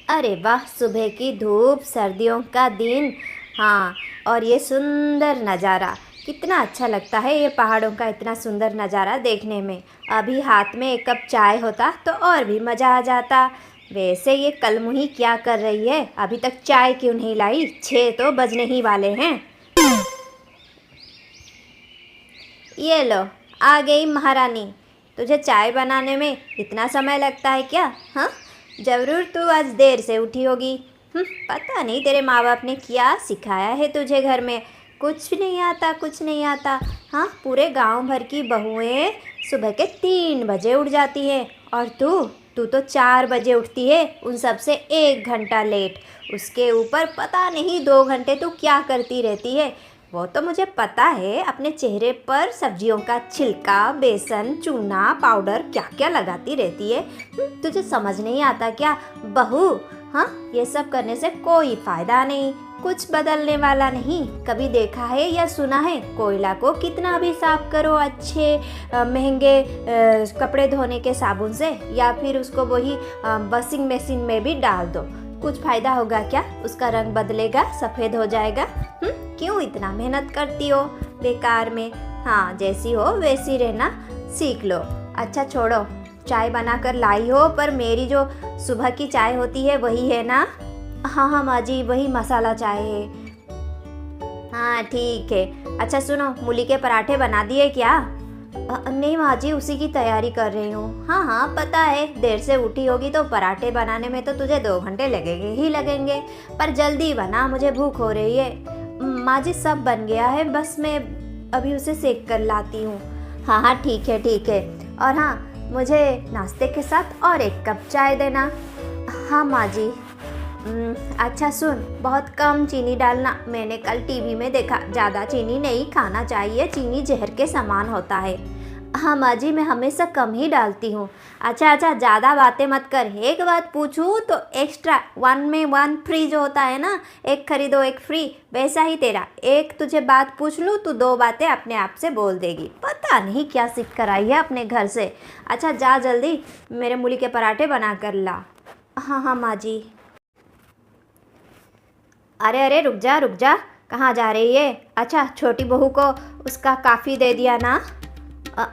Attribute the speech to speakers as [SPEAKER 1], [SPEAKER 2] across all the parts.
[SPEAKER 1] अरे वाह, सुबह की धूप, सर्दियों का दिन। हाँ, और ये सुंदर नज़ारा कितना अच्छा लगता है, ये पहाड़ों का इतना सुंदर नज़ारा देखने में। अभी हाथ में एक कप चाय होता तो और भी मज़ा आ जाता। वैसे ये कलमुही क्या कर रही है, अभी तक चाय क्यों नहीं लाई? 6 तो बजने ही वाले हैं। ये लो, आ गई महारानी। तुझे चाय बनाने में इतना समय लगता है क्या? हाँ, ज़रूर तू आज देर से उठी होगी। पता नहीं तेरे माँ बाप ने क्या सिखाया है तुझे घर में। कुछ नहीं आता, कुछ नहीं आता। हाँ, पूरे गांव भर की बहुएं सुबह के 3 बजे उठ जाती हैं, और तू तू तो 4 बजे उठती है, उन सब से 1 घंटा लेट। उसके ऊपर पता नहीं 2 घंटे तू क्या करती रहती है। वो तो मुझे पता है, अपने चेहरे पर सब्जियों का छिलका, बेसन, चूना, पाउडर क्या क्या लगाती रहती है। तुझे समझ नहीं आता क्या बहू? हाँ, ये सब करने से कोई फायदा नहीं, कुछ बदलने वाला नहीं। कभी देखा है या सुना है कोयला को कितना भी साफ करो अच्छे महंगे कपड़े धोने के साबुन से, या फिर उसको वही वॉशिंग मशीन में भी डाल दो, कुछ फायदा होगा क्या? उसका रंग बदलेगा, सफ़ेद हो जाएगा। क्यों इतना मेहनत करती हो बेकार में? हाँ, जैसी हो वैसी रहना सीख लो। अच्छा छोड़ो, चाय बना कर लाई हो, पर मेरी जो सुबह की चाय होती है वही है ना? हाँ हाँ माँ जी, वही मसाला चाय है। हाँ ठीक है। अच्छा सुनो, मूली के पराठे बना दिए क्या? नहीं माँ जी, उसी की तैयारी कर रही हूँ। हाँ हाँ पता है, देर से उठी होगी तो पराठे बनाने में तो तुझे 2 घंटे लगेंगे ही लगेंगे, पर जल्दी बना, मुझे भूख हो रही है। माँ जी सब बन गया है, बस मैं अभी उसे सेक कर लाती हूँ। हाँ हाँ ठीक है ठीक है। और हाँ, मुझे नाश्ते के साथ और 1 कप चाय देना। हाँ माँ जी। अच्छा सुन, बहुत कम चीनी डालना। मैंने कल टीवी में देखा, ज़्यादा चीनी नहीं खाना चाहिए, चीनी जहर के समान होता है। हाँ माँ जी, मैं हमेशा कम ही डालती हूँ। अच्छा अच्छा, ज़्यादा बातें मत कर। एक बात पूछूँ तो एक्स्ट्रा 1 में 1 फ्री जो होता है ना, एक खरीदो एक फ्री, वैसा ही तेरा। एक तुझे बात पूछ लूँ तो 2 बातें अपने आप से बोल देगी। पता नहीं क्या सीख कर आई है अपने घर से। अच्छा जा जल्दी, मेरे मूली के पराठे बना कर ला। हाँ हाँ माँ जी। अरे अरे रुक जा रुक जा, कहाँ जा रही है? अच्छा, छोटी बहू को उसका काफ़ी दे दिया ना?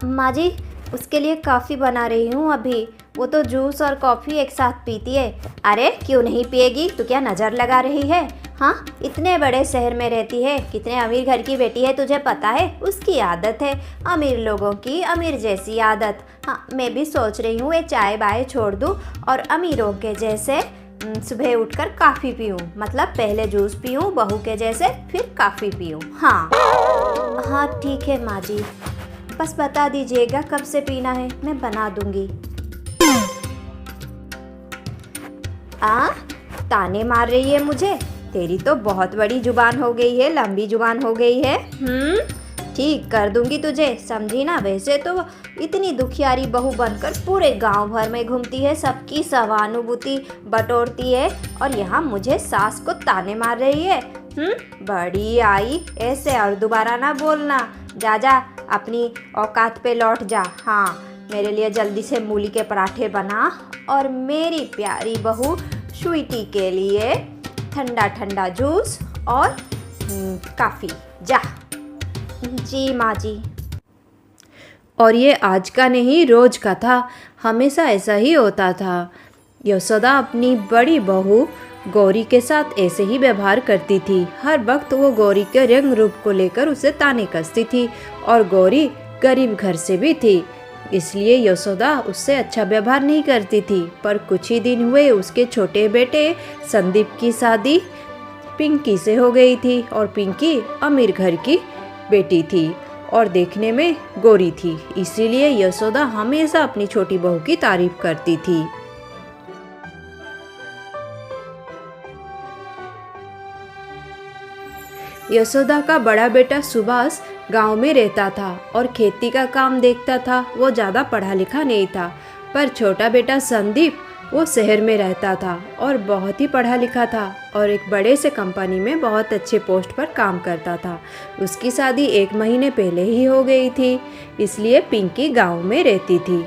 [SPEAKER 1] माँ जी, उसके लिए कॉफ़ी बना रही हूँ अभी। वो तो जूस और कॉफ़ी एक साथ पीती है। अरे क्यों नहीं पिएगी? तू क्या नज़र लगा रही है? हाँ, इतने बड़े शहर में रहती है, कितने अमीर घर की बेटी है तुझे पता है? उसकी आदत है, अमीर लोगों की अमीर जैसी आदत। हाँ, मैं भी सोच रही हूँ ये चाय बाय छोड़ दूँ और अमीरों के जैसे सुबह उठकर कॉफ़ी पीऊँ। मतलब पहले जूस पीऊँ बहू के जैसे, फिर कॉफ़ी पीऊँ। हाँ हाँ ठीक है माँ जी, बस बता दीजिएगा कब से पीना है, मैं बना दूंगी। आ, ताने मार रही है मुझे? तेरी तो बहुत बड़ी जुबान हो गई है, लंबी जुबान हो गई है। ठीक कर दूंगी तुझे, समझी ना? वैसे तो इतनी दुखियारी बहू बनकर पूरे गांव भर में घूमती है, सबकी सहानुभूति बटोरती है, और यहाँ मुझे सास को ताने मार रही है। बड़ी आई, ऐसे और दोबारा ना बोलना। जा जा, अपनी औकात पे लौट जा। हाँ, मेरे लिए जल्दी से मूली के पराठे बना, और मेरी प्यारी बहू स्वीटी के लिए ठंडा ठंडा जूस और काफ़ी। जा। जी माँ जी।
[SPEAKER 2] और ये आज का नहीं, रोज का था, हमेशा ऐसा ही होता था। यशोदा अपनी बड़ी बहू गौरी के साथ ऐसे ही व्यवहार करती थी। हर वक्त वो गौरी के रंग रूप को लेकर उसे ताने कसती थी, और गौरी गरीब घर से भी थी, इसलिए यशोदा उससे अच्छा व्यवहार नहीं करती थी। पर कुछ ही दिन हुए उसके छोटे बेटे संदीप की शादी पिंकी से हो गई थी, और पिंकी अमीर घर की बेटी थी और देखने में गोरी थी, इसीलिए यशोदा हमेशा अपनी छोटी बहू की तारीफ करती थी। यशोदा का बड़ा बेटा सुभाष गांव में रहता था और खेती का काम देखता था। वो ज़्यादा पढ़ा लिखा नहीं था, पर छोटा बेटा संदीप वो शहर में रहता था और बहुत ही पढ़ा लिखा था, और एक बड़े से कंपनी में बहुत अच्छे पोस्ट पर काम करता था। उसकी शादी 1 महीने पहले ही हो गई थी, इसलिए पिंकी गांव में रहती थी।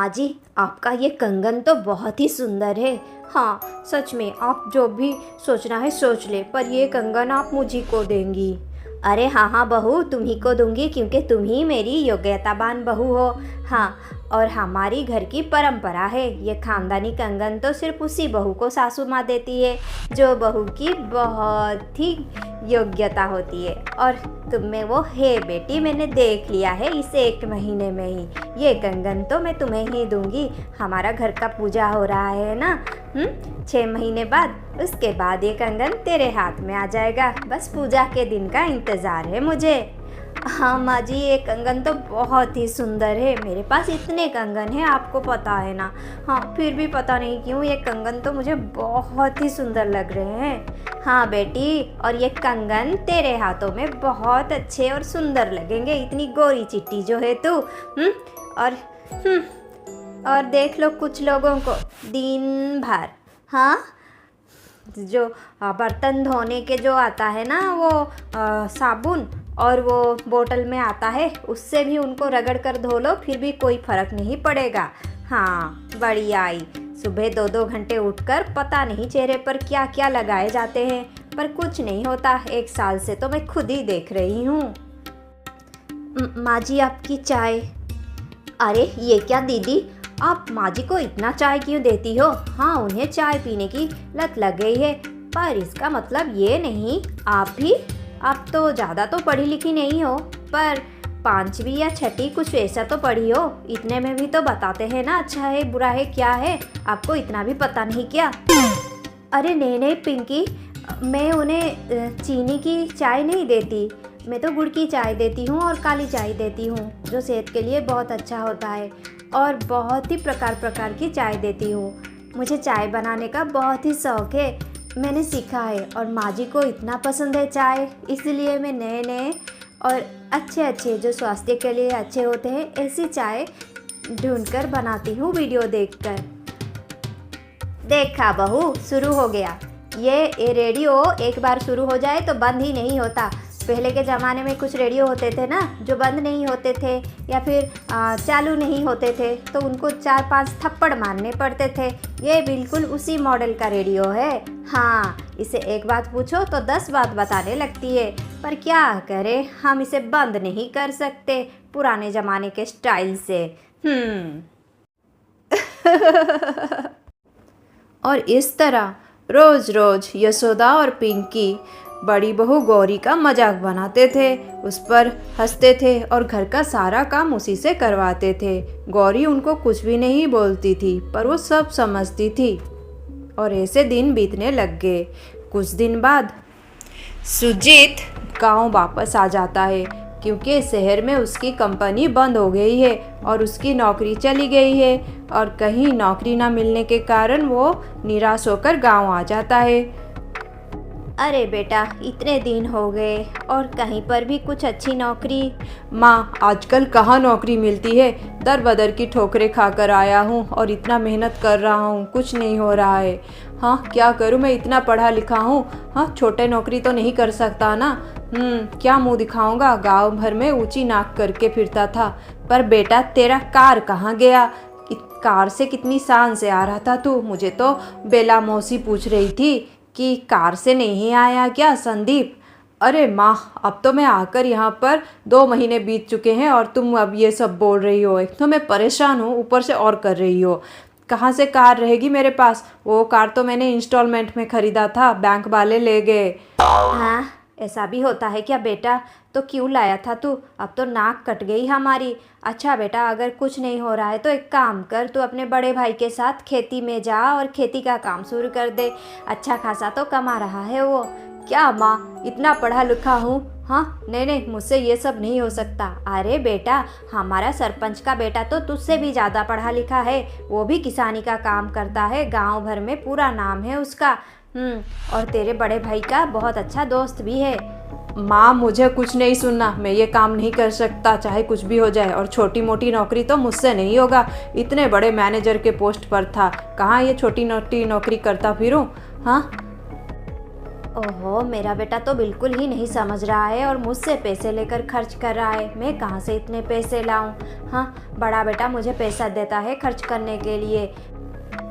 [SPEAKER 1] माँ जी, आपका ये कंगन तो बहुत ही सुंदर है। हाँ सच में, आप जो भी सोचना है सोच ले, पर ये कंगन आप मुझी को देंगी। अरे हाँ हाँ बहू, तुम ही को दूंगी क्योंकि तुम ही मेरी योग्यतावान बहू हो। हाँ, और हमारी घर की परंपरा है, ये खानदानी कंगन तो सिर्फ उसी बहू को सासू माँ देती है जो बहू की बहुत ही योग्यता होती है। और तुम में वो है बेटी, मैंने देख लिया है इस 1 महीने में ही। ये कंगन तो मैं तुम्हें ही दूंगी। हमारा घर का पूजा हो रहा है ना 6 महीने बाद, उसके बाद ये कंगन तेरे हाथ में आ जाएगा। बस पूजा के दिन का इंतज़ार है मुझे। हाँ माँ जी, ये कंगन तो बहुत ही सुंदर है। मेरे पास इतने कंगन हैं, आपको पता है ना। हाँ, फिर भी पता नहीं क्यों ये कंगन तो मुझे बहुत ही सुंदर लग रहे हैं। हाँ बेटी, और ये कंगन तेरे हाथों में बहुत अच्छे और सुंदर लगेंगे, इतनी गोरी चिट्टी जो है तू। और और देख लो कुछ लोगों को दिन भर, हाँ, जो बर्तन धोने के जो आता है ना वो साबुन, और वो बोतल में आता है, उससे भी उनको रगड़ कर धो लो फिर भी कोई फ़र्क नहीं पड़ेगा। हाँ बड़ी आई, सुबह 2-2 घंटे उठकर पता नहीं चेहरे पर क्या क्या लगाए जाते हैं, पर कुछ नहीं होता। 1 साल से तो मैं खुद ही देख रही हूँ। माँ जी, आपकी चाय। अरे ये क्या दीदी, आप माँ जी को इतना चाय क्यों देती हो? हाँ, उन्हें चाय पीने की लत लग गई है, पर इसका मतलब ये नहीं आप तो ज़्यादा तो पढ़ी लिखी नहीं हो, पर 5वीं या 6ठी कुछ ऐसा तो पढ़ी हो। इतने में भी तो बताते हैं ना अच्छा है बुरा है क्या है, आपको इतना भी पता नहीं क्या? अरे नहीं पिंकी, मैं उन्हें चीनी की चाय नहीं देती, मैं तो गुड़ की चाय देती हूँ और काली चाय देती हूँ, जो सेहत के लिए बहुत अच्छा होता है। और बहुत ही प्रकार की चाय देती हूँ। मुझे चाय बनाने का बहुत ही शौक़ है, मैंने सीखा है, और माँ जी को इतना पसंद है चाय, इसलिए मैं नए और अच्छे जो स्वास्थ्य के लिए अच्छे होते हैं ऐसी चाय ढूंढकर बनाती हूँ वीडियो देखकर। देखा बहू, शुरू हो गया। ये रेडियो एक बार शुरू हो जाए तो बंद ही नहीं होता। पहले के ज़माने में कुछ रेडियो होते थे ना जो बंद नहीं होते थे या फिर चालू नहीं होते थे, तो उनको 4-5 थप्पड़ मारने पड़ते थे। ये बिल्कुल उसी मॉडल का रेडियो है। हाँ, इसे एक बात पूछो तो 10 बात बताने लगती है, पर क्या करें, हम इसे बंद नहीं कर सकते पुराने ज़माने के स्टाइल से।
[SPEAKER 2] और इस तरह रोज़ यशोदा और पिंकी बड़ी बहू गौरी का मजाक बनाते थे, उस पर हंसते थे और घर का सारा काम उसी से करवाते थे। गौरी उनको कुछ भी नहीं बोलती थी, पर वो सब समझती थी। और ऐसे दिन बीतने लग गए। कुछ दिन बाद सुजीत गांव वापस आ जाता है, क्योंकि शहर में उसकी कंपनी बंद हो गई है और उसकी नौकरी चली गई है, और कहीं नौकरी ना मिलने के कारण वो निराश होकर गांव आ जाता है।
[SPEAKER 1] अरे बेटा, इतने दिन हो गए और कहीं पर भी कुछ अच्छी नौकरी?
[SPEAKER 2] माँ, आजकल कहाँ नौकरी मिलती है, दर बदर की ठोकरें खाकर आया हूँ और इतना मेहनत कर रहा हूँ, कुछ नहीं हो रहा है। हाँ, क्या करूँ, मैं इतना पढ़ा लिखा हूँ। हाँ, छोटे नौकरी तो नहीं कर सकता ना। क्या मुंह दिखाऊंगा, गांव भर में ऊंची नाक करके फिरता था। पर बेटा, तेरा कार कहाँ गया? कार से कितनी शान से आ रहा था तू। मुझे तो बेला मौसी पूछ रही थी कि कार से नहीं आया क्या संदीप? अरे माँ, अब तो मैं आकर यहाँ पर 2 महीने बीत चुके हैं और तुम अब ये सब बोल रही हो। एक तो मैं परेशान हूँ, ऊपर से और कर रही हो। कहाँ से कार रहेगी मेरे पास? वो कार तो मैंने इंस्टॉलमेंट में ख़रीदा था, बैंक वाले ले गए।
[SPEAKER 1] हाँ, ऐसा भी होता है क्या बेटा? तो क्यों लाया था तू? अब तो नाक कट गई हमारी। अच्छा बेटा, अगर कुछ नहीं हो रहा है तो एक काम कर, तू अपने बड़े भाई के साथ खेती में जा और खेती का काम शुरू कर दे। अच्छा खासा तो कमा रहा है वो। क्या माँ, इतना पढ़ा लिखा हूँ? हाँ, नहीं, मुझसे ये सब नहीं हो सकता। अरे बेटा, हमारा सरपंच का बेटा तो तुझसे भी ज़्यादा पढ़ा लिखा है, वो भी किसानी का काम करता है, गांव भर में पूरा नाम है उसका। और तेरे बड़े भाई का बहुत अच्छा दोस्त भी है।
[SPEAKER 2] माँ, मुझे कुछ नहीं सुनना, मैं ये काम नहीं कर सकता चाहे कुछ भी हो जाए, और छोटी मोटी नौकरी तो मुझसे नहीं होगा। इतने बड़े मैनेजर के पोस्ट पर था, कहाँ ये छोटी मोटी नौकरी करता फिरूँ? हाँ।
[SPEAKER 1] ओहो, मेरा बेटा तो बिल्कुल ही नहीं समझ रहा है और मुझसे पैसे लेकर खर्च कर रहा है। मैं कहाँ से इतने पैसे लाऊं? हाँ, बड़ा बेटा मुझे पैसा देता है खर्च करने के लिए।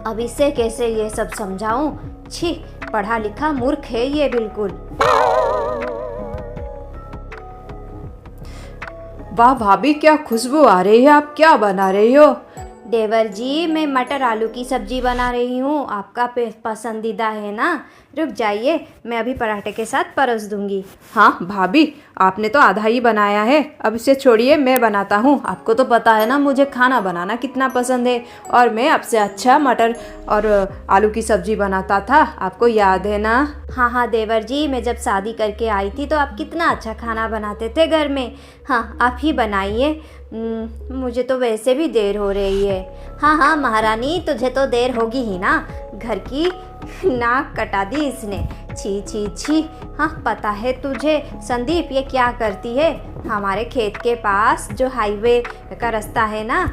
[SPEAKER 1] अब इससे कैसे ये सब समझाऊं? छी, पढ़ा लिखा मूर्ख है ये बिल्कुल।
[SPEAKER 2] वाह भाभी, क्या खुशबू आ रही है। आप क्या बना रही हो?
[SPEAKER 1] देवर जी, मैं मटर आलू की सब्जी बना रही हूँ। आपका पसंदीदा है ना? रुक जाइए, मैं अभी पराठे के साथ परोस दूंगी।
[SPEAKER 2] हाँ भाभी, आपने तो आधा ही बनाया है, अब इसे छोड़िए, मैं बनाता हूँ। आपको तो पता है ना मुझे खाना बनाना कितना पसंद है, और मैं आपसे अच्छा मटर और आलू की सब्जी बनाता था, आपको याद है ना?
[SPEAKER 1] हाँ हाँ देवर जी, मैं जब शादी करके आई थी तो आप कितना अच्छा खाना बनाते थे घर में। हाँ, आप ही बनाइए। मुझे तो वैसे भी देर हो रही है। हाँ हाँ महारानी, तुझे तो देर होगी ही ना, घर की नाक कटा दी इसने। छी छी छी। हाँ, पता है तुझे संदीप ये क्या करती है? हमारे खेत के पास जो हाईवे का रास्ता है ना,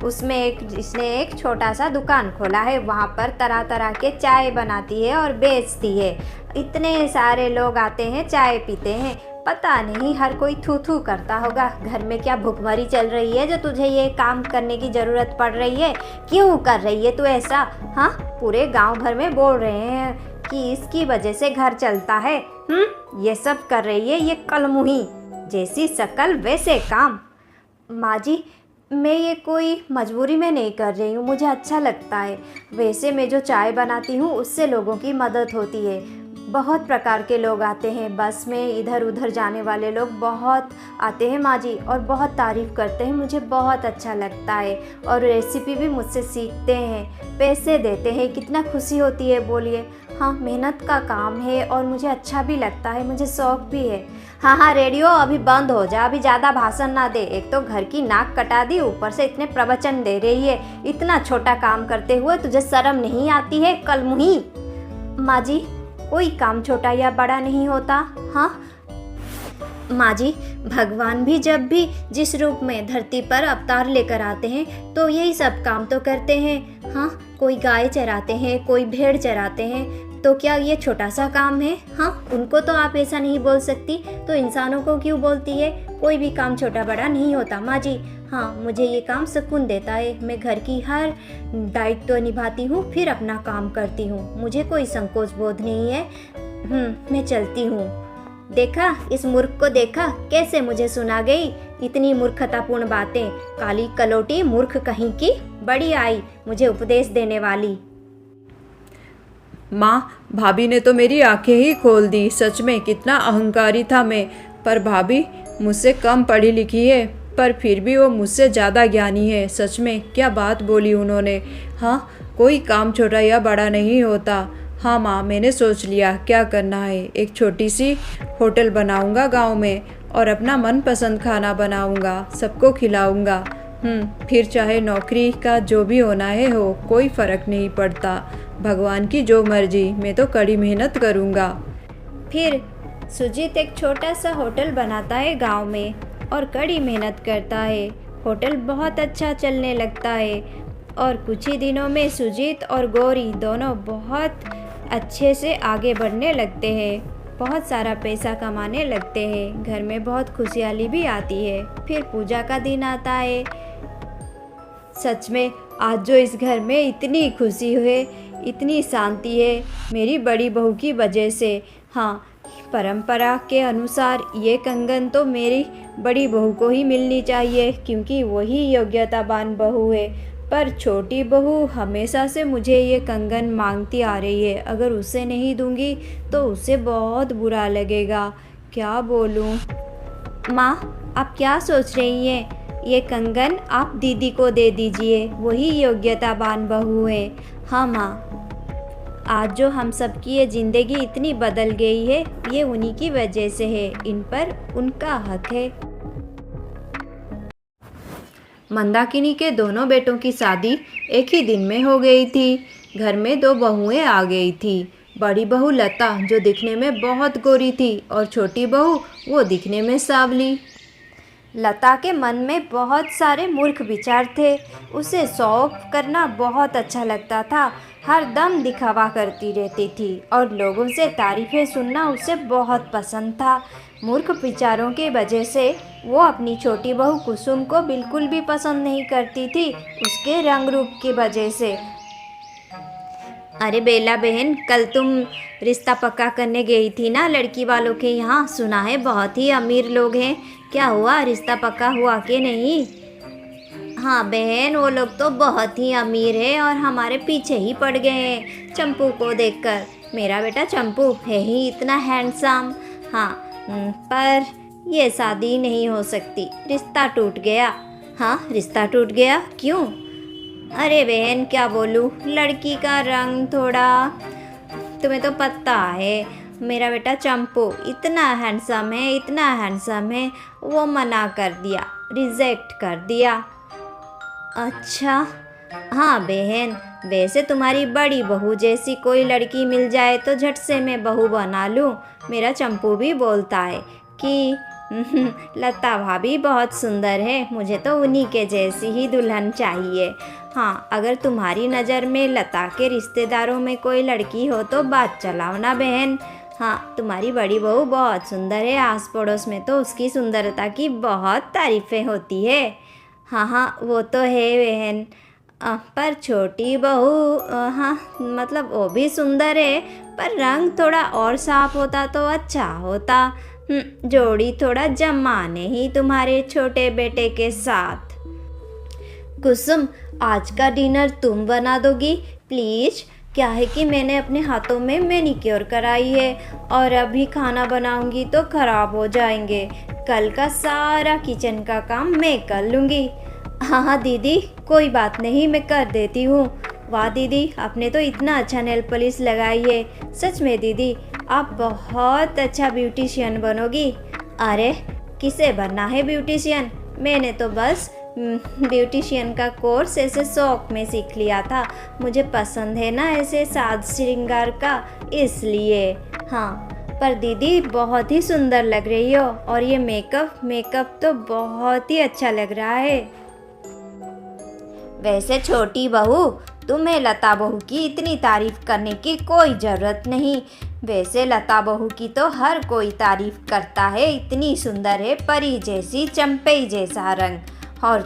[SPEAKER 1] उसमें इसने एक छोटा सा दुकान खोला है। वहाँ पर तरह तरह के चाय बनाती है और बेचती है। इतने सारे लोग आते हैं, चाय पीते हैं। पता नहीं हर कोई थू थू करता होगा। घर में क्या भुखमरी चल रही है जो तुझे ये काम करने की ज़रूरत पड़ रही है? क्यों कर रही है तू ऐसा? हाँ, पूरे गांव भर में बोल रहे हैं कि इसकी वजह से घर चलता है। ये सब कर रही है ये कलमुही, जैसी शकल वैसे काम। माँ जी, मैं ये कोई मजबूरी में नहीं कर रही हूँ, मुझे अच्छा लगता है। वैसे मैं जो चाय बनाती हूँ उससे लोगों की मदद होती है। बहुत प्रकार के लोग आते हैं, बस में इधर उधर जाने वाले लोग बहुत आते हैं माँ जी, और बहुत तारीफ़ करते हैं। मुझे बहुत अच्छा लगता है, और रेसिपी भी मुझसे सीखते हैं, पैसे देते हैं। कितना खुशी होती है बोलिए। हाँ, मेहनत का काम है और मुझे अच्छा भी लगता है, मुझे शौक़ भी है। हाँ हाँ, रेडियो अभी बंद हो जा, अभी ज़्यादा भाषण ना दे। एक तो घर की नाक कटा दी, ऊपर से इतने प्रवचन दे रही है। इतना छोटा काम करते हुए तुझे शर्म नहीं आती है कलमुही? माँ जी, कोई काम छोटा या बड़ा नहीं होता। हाँ माँ जी, भगवान भी जब भी जिस रूप में धरती पर अवतार लेकर आते हैं तो यही सब काम तो करते हैं। हाँ, कोई गाय चराते हैं, कोई भेड़ चराते हैं, तो क्या ये छोटा सा काम है? हाँ, उनको तो आप ऐसा नहीं बोल सकती, तो इंसानों को क्यों बोलती है? कोई भी काम छोटा बड़ा नहीं होता माँ जी। हाँ, मुझे ये काम सुकून देता है। मैं घर की हर दायित्व तो निभाती हूँ, फिर अपना काम करती हूँ। मुझे कोई संकोच बोध नहीं है। मैं चलती हूँ। देखा, इस मूर्ख को देखा कैसे मुझे सुना गई इतनी मूर्खतापूर्ण बातें। काली कलोटी मूर्ख कहीं की, बड़ी आई मुझे उपदेश देने वाली।
[SPEAKER 2] माँ, भाभी ने तो मेरी आंखें ही खोल दी। सच में कितना अहंकारी था मैं। पर भाभी मुझसे कम पढ़ी लिखी है, पर फिर भी वो मुझसे ज़्यादा ज्ञानी है। सच में क्या बात बोली उन्होंने। हाँ, कोई काम छोटा या बड़ा नहीं होता। हाँ माँ, मैंने सोच लिया क्या करना है। एक छोटी सी होटल बनाऊंगा गांव में, और अपना मनपसंद खाना बनाऊंगा, सबको खिलाऊंगा। फिर चाहे नौकरी का जो भी होना है हो, कोई फ़र्क नहीं पड़ता। भगवान की जो मर्जी, मैं तो कड़ी मेहनत करूंगा।
[SPEAKER 1] फिर सुजीत एक छोटा सा होटल बनाता है गांव में और कड़ी मेहनत करता है। होटल बहुत अच्छा चलने लगता है, और कुछ ही दिनों में सुजीत और गौरी दोनों बहुत अच्छे से आगे बढ़ने लगते हैं, बहुत सारा पैसा कमाने लगते हैं। घर में बहुत खुशहाली भी आती है। फिर पूजा का दिन आता है। सच में आज जो इस घर में इतनी खुशी है, इतनी शांति है, मेरी बड़ी बहू की वजह से। हाँ, परंपरा के अनुसार ये कंगन तो मेरी बड़ी बहू को ही मिलनी चाहिए, क्योंकि वही योग्यतावान बहू है। पर छोटी बहू हमेशा से मुझे ये कंगन मांगती आ रही है। अगर उसे नहीं दूंगी तो उसे बहुत बुरा लगेगा। क्या बोलूं? माँ, आप क्या सोच रही हैं? ये कंगन आप दीदी को दे दीजिए, वही योग्यतावान बहू है। हाँ माँ, आज जो हम सबकी ये ज़िंदगी इतनी बदल गई है, ये उन्हीं की वजह से है। इन पर उनका हक है।
[SPEAKER 2] मंदाकिनी के दोनों बेटों की शादी एक ही दिन में हो गई थी। घर में दो बहुएं आ गई थी। बड़ी बहू लता, जो दिखने में बहुत गोरी थी, और छोटी बहू वो दिखने में सांवली।
[SPEAKER 1] लता के मन में बहुत सारे मूर्ख विचार थे। उसे शौक करना बहुत अच्छा लगता था, हर दम दिखावा करती रहती थी और लोगों से तारीफ़ें सुनना उसे बहुत पसंद था। मूर्ख विचारों की वजह से वो अपनी छोटी बहू कुसुम को बिल्कुल भी पसंद नहीं करती थी, उसके रंग रूप की वजह से। अरे बेला बहन, कल तुम रिश्ता पक्का करने गई थी ना लड़की वालों के यहाँ, सुना है बहुत ही अमीर लोग हैं। क्या हुआ, रिश्ता पक्का हुआ कि नहीं? हाँ बहन, वो लोग तो बहुत ही अमीर है और हमारे पीछे ही पड़ गए हैं चंपू को देखकर। मेरा बेटा चंपू है ही इतना हैंडसम। हाँ, पर ये शादी नहीं हो सकती, रिश्ता टूट गया। हाँ, रिश्ता टूट गया, क्यों? अरे बहन क्या बोलूँ, लड़की का रंग थोड़ा, तुम्हें तो पता है मेरा बेटा चंपू इतना हैंडसम है, इतना हैंडसम है, वो मना कर दिया, रिजेक्ट कर दिया। अच्छा, हाँ बहन, वैसे तुम्हारी बड़ी बहू जैसी कोई लड़की मिल जाए तो झट से मैं बहू बना लूँ। मेरा चंपू भी बोलता है कि लता भाभी बहुत सुंदर है, मुझे तो उन्हीं के जैसी ही दुल्हन चाहिए। हाँ, अगर तुम्हारी नज़र में लता के रिश्तेदारों में कोई लड़की हो तो बात चलाओ ना बहन। हाँ, तुम्हारी बड़ी बहू बहुत सुंदर है, आस पड़ोस में तो उसकी सुंदरता की बहुत तारीफ़ें होती है। हाँ हाँ, वो तो है बहन, पर छोटी बहू, हाँ मतलब वो भी सुंदर है, पर रंग थोड़ा और साफ होता तो अच्छा होता। जोड़ी थोड़ा जमाने ही तुम्हारे छोटे बेटे के साथ। कुसुम, आज का डिनर तुम बना दोगी प्लीज़? क्या है कि मैंने अपने हाथों में मैनीक्योर कराई है और अभी खाना बनाऊंगी तो ख़राब हो जाएंगे। कल का सारा किचन का काम मैं कर लूँगी। हाँ हाँ दीदी, कोई बात नहीं, मैं कर देती हूँ। वाह दीदी, आपने तो इतना अच्छा नेल पॉलिश लगाई है। सच में दीदी, आप बहुत अच्छा ब्यूटिशियन बनोगी। अरे किसे बनना है ब्यूटिशियन, मैंने तो बस ब्यूटिशियन का कोर्स ऐसे शौक में सीख लिया था। मुझे पसंद है ना ऐसे साज श्रृंगार का, इसलिए। हाँ, पर दीदी बहुत ही सुंदर लग रही हो, और ये मेकअप तो बहुत ही अच्छा लग रहा है। वैसे छोटी बहू, तुम्हें लता बहू की इतनी तारीफ करने की कोई ज़रूरत नहीं। वैसे लता बहू की तो हर कोई तारीफ करता है, इतनी सुंदर है, परी जैसी, चंपई जैसा रंग। और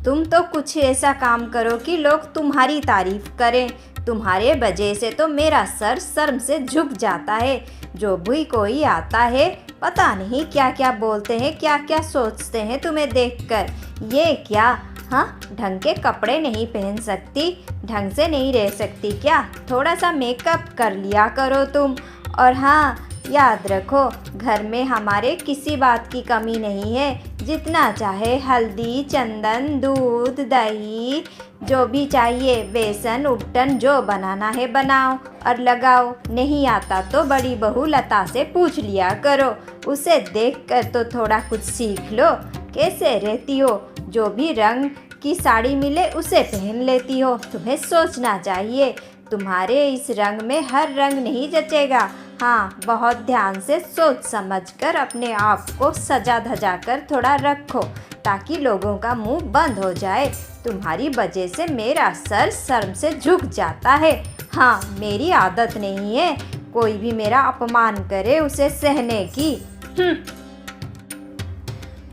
[SPEAKER 1] तुम तो कुछ ऐसा काम करो कि लोग तुम्हारी तारीफ करें। तुम्हारे वजह से तो मेरा सर शर्म से झुक जाता है। जो भी कोई आता है पता नहीं क्या क्या बोलते हैं, क्या क्या सोचते हैं तुम्हें देखकर। ये क्या, हाँ, ढंग के कपड़े नहीं पहन सकती, ढंग से नहीं रह सकती क्या? थोड़ा सा मेकअप कर लिया करो तुम। और हाँ, याद रखो, घर में हमारे किसी बात की कमी नहीं है। जितना चाहे हल्दी, चंदन, दूध, दही, जो भी चाहिए, बेसन, उपटन, जो बनाना है बनाओ और लगाओ। नहीं आता तो बड़ी बहू लता से पूछ लिया करो, उसे देखकर तो थोड़ा कुछ सीख लो। कैसे रहती हो, जो भी रंग की साड़ी मिले उसे पहन लेती हो। तुम्हें सोचना चाहिए, तुम्हारे इस रंग में हर रंग नहीं जचेगा। हाँ, बहुत ध्यान से सोच समझकर अपने आप को सजा धजा कर थोड़ा रखो, ताकि लोगों का मुंह बंद हो जाए। तुम्हारी वजह से मेरा सर शर्म से झुक जाता है। हाँ, मेरी आदत नहीं है कोई भी मेरा अपमान करे उसे सहने की।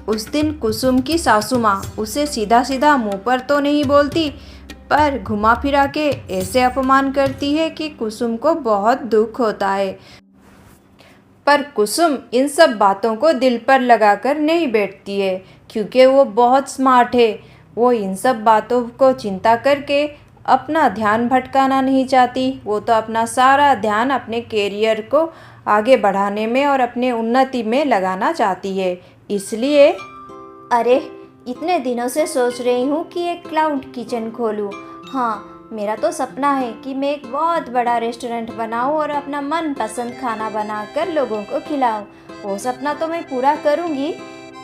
[SPEAKER 2] उस दिन कुसुम की सासू माँ उसे सीधा सीधा मुंह पर तो नहीं बोलती, पर घुमा फिरा के ऐसे अपमान करती है कि कुसुम को बहुत दुख होता है। पर कुसुम इन सब बातों को दिल पर लगाकर नहीं बैठती है, क्योंकि वो बहुत स्मार्ट है। वो इन सब बातों को चिंता करके अपना ध्यान भटकाना नहीं चाहती। वो तो अपना सारा ध्यान अपने कैरियर को आगे बढ़ाने में और अपने उन्नति में लगाना चाहती है। इसलिए
[SPEAKER 1] अरे, इतने दिनों से सोच रही हूँ कि एक क्लाउड किचन खोलूँ। हाँ, मेरा तो सपना है कि मैं एक बहुत बड़ा रेस्टोरेंट बनाऊँ और अपना मनपसंद खाना बनाकर लोगों को खिलाऊँ। वो सपना तो मैं पूरा करूँगी,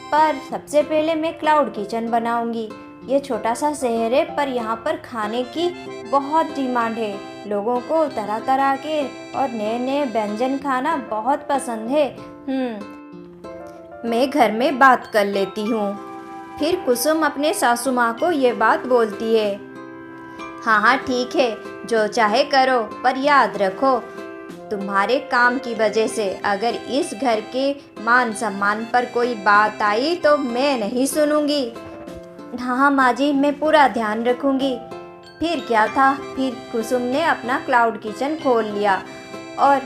[SPEAKER 1] पर सबसे पहले मैं क्लाउड किचन बनाऊँगी। ये छोटा सा शहर है, पर यहाँ पर खाने की बहुत डिमांड है। लोगों को तरह तरह के और नए नए व्यंजन खाना बहुत पसंद है। मैं घर में बात कर लेती हूँ। फिर कुसुम अपने सासू माँ को ये बात बोलती है। हाँ हाँ ठीक है, जो चाहे करो, पर याद रखो तुम्हारे काम की वजह से अगर इस घर के मान सम्मान पर कोई बात आई तो मैं नहीं सुनूंगी। हाँ हाँ माँ जी, मैं पूरा ध्यान रखूंगी। फिर क्या था, फिर कुसुम ने अपना क्लाउड किचन खोल लिया और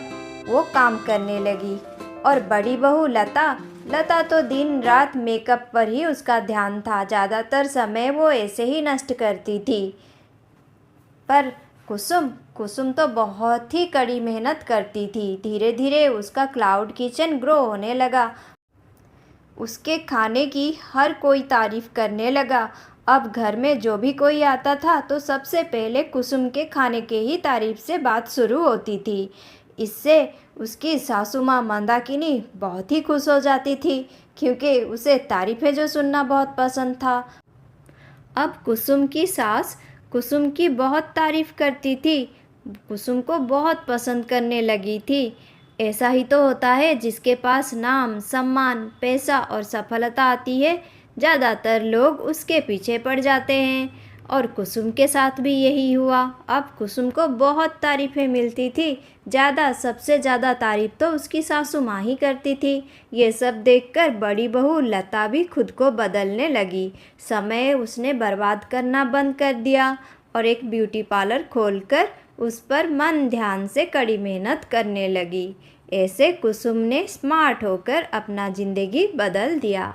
[SPEAKER 1] वो काम करने लगी। और बड़ी बहू लता तो दिन रात मेकअप पर ही उसका ध्यान था। ज़्यादातर समय वो ऐसे ही नष्ट करती थी। पर कुसुम तो बहुत ही कड़ी मेहनत करती थी। धीरे धीरे उसका क्लाउड किचन ग्रो होने लगा। उसके खाने की हर कोई तारीफ करने लगा। अब घर में जो भी कोई आता था तो सबसे पहले कुसुम के खाने के ही तारीफ से बात शुरू होती थी। इससे उसकी सासू माँ मंदाकिनी बहुत ही खुश हो जाती थी, क्योंकि उसे तारीफें जो सुनना बहुत पसंद था। अब कुसुम की सास कुसुम की बहुत तारीफ करती थी, कुसुम को बहुत पसंद करने लगी थी। ऐसा ही तो होता है, जिसके पास नाम, सम्मान, पैसा और सफलता आती है, ज़्यादातर लोग उसके पीछे पड़ जाते हैं। और कुसुम के साथ भी यही हुआ। अब कुसुम को बहुत तारीफ़ें मिलती थी। सबसे ज़्यादा तारीफ़ तो उसकी सासू माँ ही करती थी। ये सब देखकर बड़ी बहू लता भी खुद को बदलने लगी। समय उसने बर्बाद करना बंद कर दिया और एक ब्यूटी पार्लर खोलकर उस पर मन ध्यान से कड़ी मेहनत करने लगी। ऐसे कुसुम ने स्मार्ट होकर अपना ज़िंदगी बदल दिया।